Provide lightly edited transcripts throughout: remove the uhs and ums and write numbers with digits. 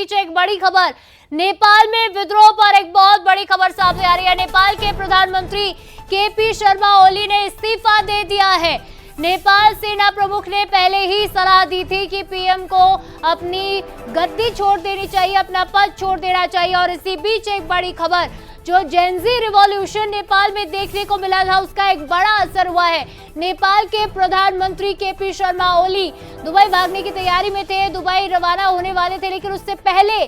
बीच एक बड़ी खबर, नेपाल में विद्रोह पर एक बहुत बड़ी खबर सामने आ रही है। नेपाल के प्रधानमंत्री केपी शर्मा ओली ने इस्तीफा दे दिया है। नेपाल सेना प्रमुख ने पहले ही सलाह दी थी कि पीएम को अपनी गद्दी छोड़ देनी चाहिए, अपना पद छोड़ देना चाहिए। और इसी बीच एक बड़ी खबर, जो जेनजी रिवॉल्यूशन नेपाल में देखने को मिला था, उसका एक बड़ा असर हुआ है। नेपाल के प्रधानमंत्री केपी शर्मा ओली दुबई भागने की तैयारी में थे, दुबई रवाना होने वाले थे, लेकिन उससे पहले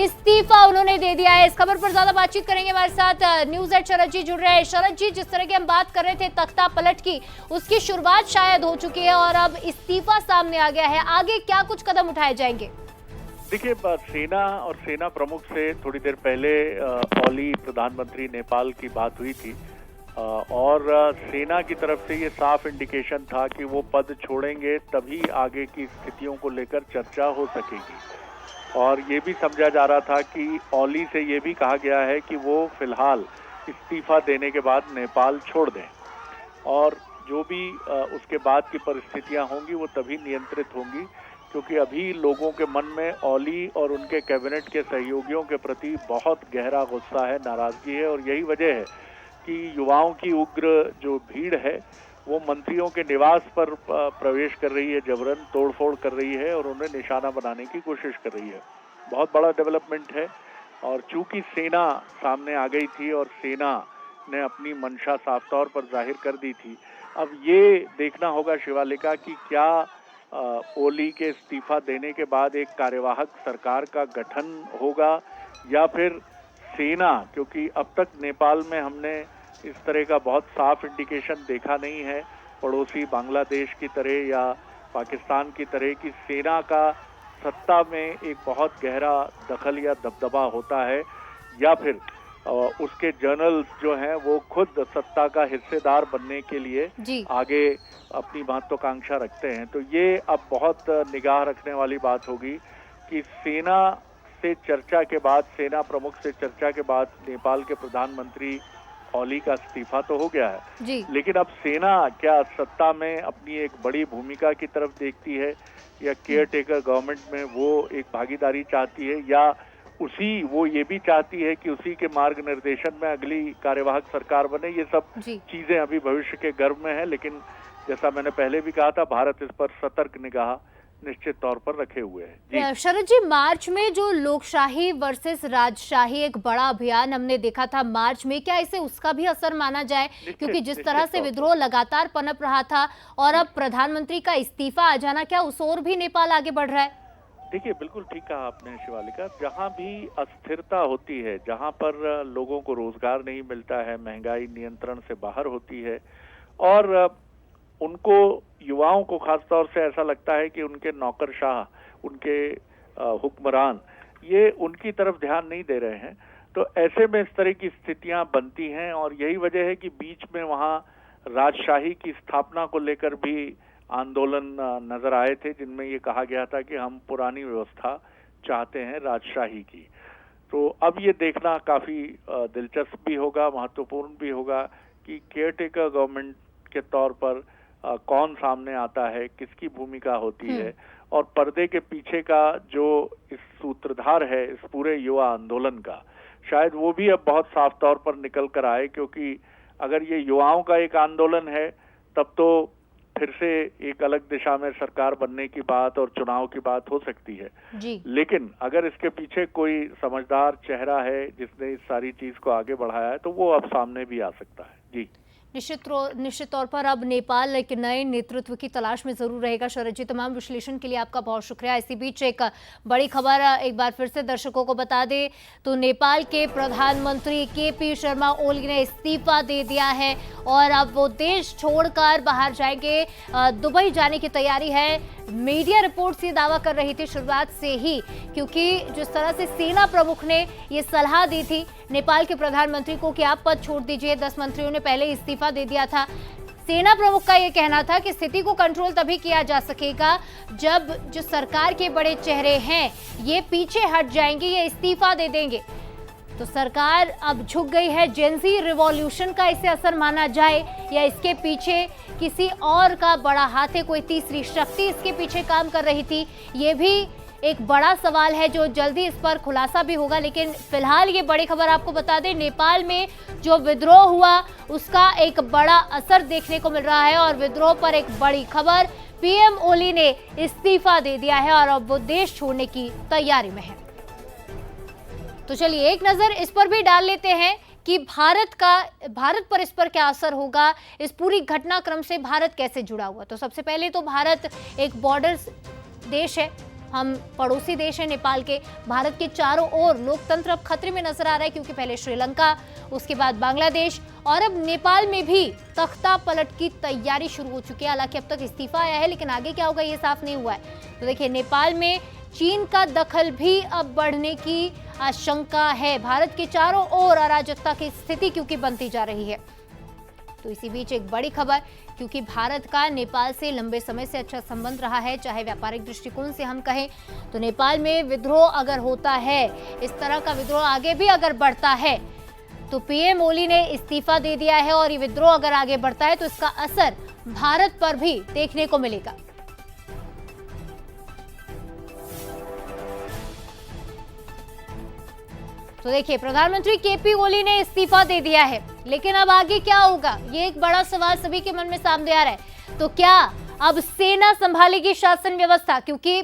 इस्तीफा उन्होंने दे दिया है। इस खबर पर ज्यादा बातचीत करेंगे, हमारे साथ न्यूज़8 शरद जी जुड़ रहे हैं। शरद जी, जिस तरह की हम बात कर रहे थे तख्ता पलट की, उसकी शुरुआत शायद हो चुकी है और अब इस्तीफा सामने आ गया है। आगे क्या कुछ कदम उठाए जाएंगे? देखिए, सेना और सेना प्रमुख से थोड़ी देर पहले ओली प्रधानमंत्री नेपाल की बात हुई थी और सेना की तरफ से ये साफ इंडिकेशन था कि वो पद छोड़ेंगे तभी आगे की स्थितियों को लेकर चर्चा हो सकेगी। और ये भी समझा जा रहा था कि ओली से ये भी कहा गया है कि वो फिलहाल इस्तीफा देने के बाद नेपाल छोड़ दें और जो भी उसके बाद की परिस्थितियां होंगी वो तभी नियंत्रित होंगी, क्योंकि अभी लोगों के मन में ओली और उनके कैबिनेट के सहयोगियों के प्रति बहुत गहरा गुस्सा है, नाराजगी है। और यही वजह है कि युवाओं की उग्र जो भीड़ है वो मंत्रियों के निवास पर प्रवेश कर रही है, जबरन तोड़फोड़ कर रही है और उन्हें निशाना बनाने की कोशिश कर रही है। बहुत बड़ा डेवलपमेंट है। और चूंकि सेना सामने आ गई थी और सेना ने अपनी मंशा साफ तौर पर जाहिर कर दी थी, अब ये देखना होगा शिवालिका कि क्या ओली के इस्तीफा देने के बाद एक कार्यवाहक सरकार का गठन होगा या फिर सेना, क्योंकि अब तक नेपाल में हमने इस तरह का बहुत साफ इंडिकेशन देखा नहीं है पड़ोसी बांग्लादेश की तरह या पाकिस्तान की तरह की सेना का सत्ता में एक बहुत गहरा दखल या दबदबा होता है, या फिर उसके जनरल्स जो हैं वो खुद सत्ता का हिस्सेदार बनने के लिए आगे अपनी महत्वाकांक्षा रखते हैं। तो ये अब बहुत निगाह रखने वाली बात होगी कि सेना से चर्चा के बाद, सेना प्रमुख से चर्चा के बाद नेपाल के प्रधानमंत्री ओली का इस्तीफा तो हो गया है, लेकिन अब सेना क्या सत्ता में अपनी एक बड़ी भूमिका की तरफ देखती है या केयर टेकर गवर्नमेंट में वो एक भागीदारी चाहती है, या वो ये भी चाहती है कि उसी के मार्ग निर्देशन में अगली कार्यवाहक सरकार बने। ये सब चीजें अभी भविष्य के गर्भ में है, लेकिन जैसा मैंने पहले भी कहा था, भारत इस पर सतर्क निगाह निश्चित तौर पर रखे हुए हैं। शरद जी, मार्च में जो लोकशाही वर्सेस राजशाही एक बड़ा अभियान हमने देखा था मार्च में, क्या इसे उसका भी असर माना जाए? क्योंकि जिस तरह से विद्रोह लगातार पनप रहा था और अब प्रधानमंत्री का इस्तीफा आ जाना, क्या उस ओर भी नेपाल आगे बढ़ रहा है? देखिए, बिल्कुल ठीक कहा आपने शिवालिका। जहाँ भी अस्थिरता होती है, जहाँ पर लोगों को रोजगार नहीं मिलता है, महंगाई नियंत्रण से बाहर होती है और उनको, युवाओं को खासतौर से ऐसा लगता है कि उनके नौकरशाह, उनके हुक्मरान ये उनकी तरफ ध्यान नहीं दे रहे हैं, तो ऐसे में इस तरह की स्थितियां बनती हैं। और यही वजह है कि बीच में वहाँ राजशाही की स्थापना को लेकर भी आंदोलन नजर आए थे, जिनमें ये कहा गया था कि हम पुरानी व्यवस्था चाहते हैं राजशाही की। तो अब ये देखना काफी दिलचस्प भी होगा, महत्वपूर्ण भी होगा कि केयरटेकर गवर्नमेंट के तौर पर कौन सामने आता है, किसकी भूमिका होती है, और पर्दे के पीछे का जो इस सूत्रधार है इस पूरे युवा आंदोलन का, शायद वो भी अब बहुत साफ तौर पर निकल कर आए। क्योंकि अगर ये युवाओं का एक आंदोलन है तब तो फिर से एक अलग दिशा में सरकार बनने की बात और चुनाव की बात हो सकती है लेकिन अगर इसके पीछे कोई समझदार चेहरा है जिसने इस सारी चीज को आगे बढ़ाया है तो वो अब सामने भी आ सकता है। जी, निश्चित तौर पर अब नेपाल एक नए नेतृत्व की तलाश में जरूर रहेगा। शरद जी, तमाम विश्लेषण के लिए आपका बहुत शुक्रिया। इसी बीच एक बड़ी खबर एक बार फिर से दर्शकों को बता दें तो नेपाल के प्रधानमंत्री केपी शर्मा ओली ने इस्तीफा दे दिया है और अब वो देश छोड़कर बाहर जाएंगे, दुबई जाने की तैयारी है। मीडिया रिपोर्ट्स ये दावा कर रही थी शुरुआत से ही, क्योंकि जिस तरह से सेना प्रमुख ने ये सलाह दी थी नेपाल के प्रधानमंत्री को कि आप पद छोड़ दीजिए, 10 मंत्रियों ने पहले इस्तीफा दे दिया था। सेना प्रमुख का ये कहना था कि स्थिति को कंट्रोल तभी किया जा सकेगा जब जो सरकार के बड़े चेहरे हैं ये पीछे हट जाएंगे, ये इस्तीफा दे देंगे। तो सरकार अब झुक गई है। जेनजी रिवॉल्यूशन का इसे असर माना जाए या इसके पीछे किसी और का बड़ा हाथ है, कोई तीसरी शक्ति इसके पीछे काम कर रही थी, ये भी एक बड़ा सवाल है जो जल्दी इस पर खुलासा भी होगा। लेकिन फिलहाल ये बड़ी खबर आपको बता दें, नेपाल में जो विद्रोह हुआ उसका एक बड़ा असर देखने को मिल रहा है और विद्रोह पर एक बड़ी खबर, पीएम ओली ने इस्तीफा दे दिया है और अब वो देश छोड़ने की तैयारी में है। तो चलिए एक नजर इस पर भी डाल लेते हैं कि भारत पर इस पर क्या असर होगा, इस पूरी घटनाक्रम से भारत कैसे जुड़ा हुआ। तो सबसे पहले तो भारत एक बॉर्डर देश है, हम पड़ोसी देश है नेपाल के। भारत के चारों ओर लोकतंत्र अब खतरे में नजर आ रहा है, क्योंकि पहले श्रीलंका, उसके बाद बांग्लादेश और अब नेपाल में भी तख्ता पलट की तैयारी शुरू हो चुकी है। हालांकि अब तक इस्तीफा आया है, लेकिन आगे क्या होगा ये साफ नहीं हुआ है। तो देखिए, नेपाल में चीन का दखल भी अब बढ़ने की आशंका है। भारत के चारों ओर अराजकता की स्थिति क्योंकि बनती जा रही है। तो इसी बीच एक बड़ी खबर, क्योंकि भारत का नेपाल से लंबे समय से अच्छा संबंध रहा है, चाहे व्यापारिक दृष्टिकोण से हम कहें तो नेपाल में विद्रोह अगर होता है, इस तरह का विद्रोह आगे भी अगर बढ़ता है, तो पीएम ओली ने इस्तीफा दे दिया है और ये विद्रोह अगर आगे बढ़ता है तो इसका असर भारत पर भी देखने को मिलेगा। तो देखिए, प्रधानमंत्री केपी ओली ने इस्तीफा दे दिया है, लेकिन अब आगे क्या होगा ये एक बड़ा सवाल सभी के मन में सामने आ रहा है। तो क्या अब सेना संभालेगी शासन व्यवस्था, क्योंकि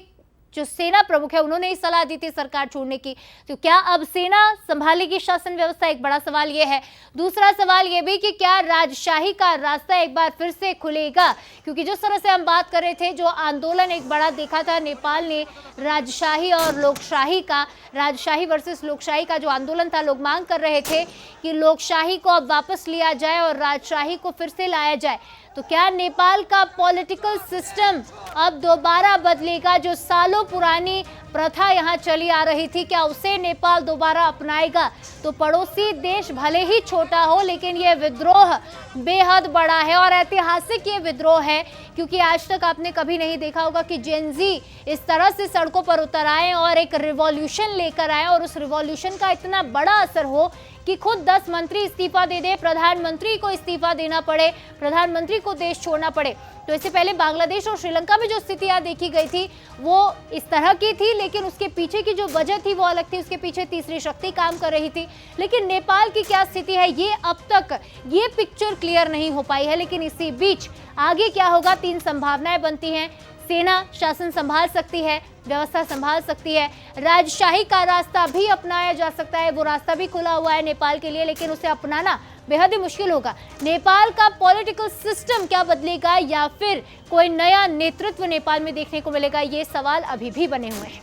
जो सेना प्रमुख है उन्होंने ही सलाह दी थी सरकार छोड़ने की। तो क्या अब सेना संभालेगी शासन व्यवस्था, एक बड़ा सवाल ये है। दूसरा सवाल ये भी कि क्या राजशाही का रास्ता एक बार फिर से खुलेगा, क्योंकि जिस तरह से हम बात कर रहे थे, जो आंदोलन एक बड़ा देखा था नेपाल ने राजशाही और लोकशाही का, राजशाही वर्सेस लोकशाही का जो आंदोलन था, लोग मांग कर रहे थे कि लोकशाही को अब वापस लिया जाए और राजशाही को फिर से लाया जाए। तो क्या नेपाल का पॉलिटिकल सिस्टम अब दोबारा बदलेगा? जो सालों पुरानी प्रथा यहाँ चली आ रही थी, क्या उसे नेपाल दोबारा अपनाएगा? तो पड़ोसी देश भले ही छोटा हो, लेकिन ये विद्रोह बेहद बड़ा है और ऐतिहासिक ये विद्रोह है, क्योंकि आज तक आपने कभी नहीं देखा होगा कि जेन ज़ी इस तरह से सड़कों पर उतर आए और एक रिवॉल्यूशन लेकर आए और उस रिवॉल्यूशन का इतना बड़ा असर हो कि खुद 10 मंत्री इस्तीफा दे दे, प्रधानमंत्री को इस्तीफा देना पड़े, प्रधानमंत्री को देश छोड़ना पड़े। तो इससे पहले बांग्लादेश और श्रीलंका में जो स्थितियां देखी गई थी वो इस तरह की थी, लेकिन उसके पीछे की जो वजह थी वो अलग थी, उसके पीछे तीसरी शक्ति काम कर रही थी। लेकिन नेपाल की क्या स्थिति है ये अब तक ये पिक्चर क्लियर नहीं हो पाई है। लेकिन इसी बीच आगे क्या होगा, 3 संभावनाएं बनती हैं। सेना शासन संभाल सकती है, व्यवस्था संभाल सकती है, राजशाही का रास्ता भी अपनाया जा सकता है, वो रास्ता भी खुला हुआ है नेपाल के लिए, लेकिन उसे अपनाना बेहद ही मुश्किल होगा। नेपाल का पॉलिटिकल सिस्टम क्या बदलेगा या फिर कोई नया नेतृत्व नेपाल में देखने को मिलेगा, ये सवाल अभी भी बने हुए हैं।